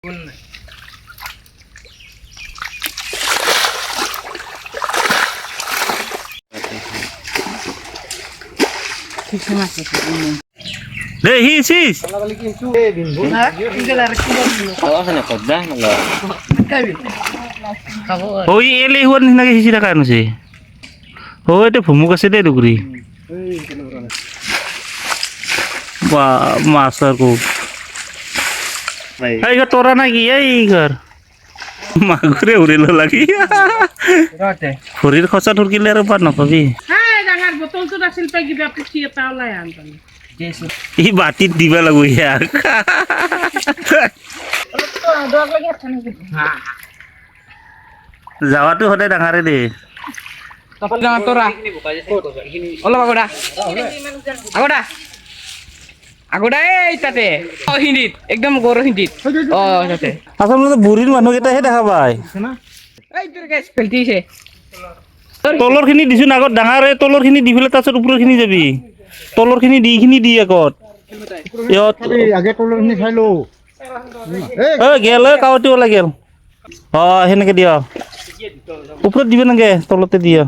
Deh, hisis. Oh, ini lehuan lagi hisi dah kan sih. Oh, itu bumbu kasih deh dugri. Wah, masarku. Ayo toran lagi ya, Igor. Magure uril lagi. Urir khosa turki ler apa napa bi? Hai, jangan botol tuh hasil pagi dapat siapa lah ya Anton. Ih batit diba lagu ya. Jawa tuh hodai dangare deh. Kapal jangan tora. Olah aku dah. Aku dah. Aku dah tate. Oh hindit, ekdom goro hindit. Oh tate. Asal lu burin manu kita he দেখা পায় Itu guys, pelti sih. তলৰ খিনি দিছো আগত ডাঙাৰে তলৰ খিনি দি ফেলে তাৰছত ওপৰৰ খিনি যাবি তলৰ খিনি দি আগত ইয়ত আগে তলৰ খিনি চাই লো গেল কাৱতি ওলা গেল হেনেকে দিয়া ওপৰত দিবে নাগে তলতে দিয়া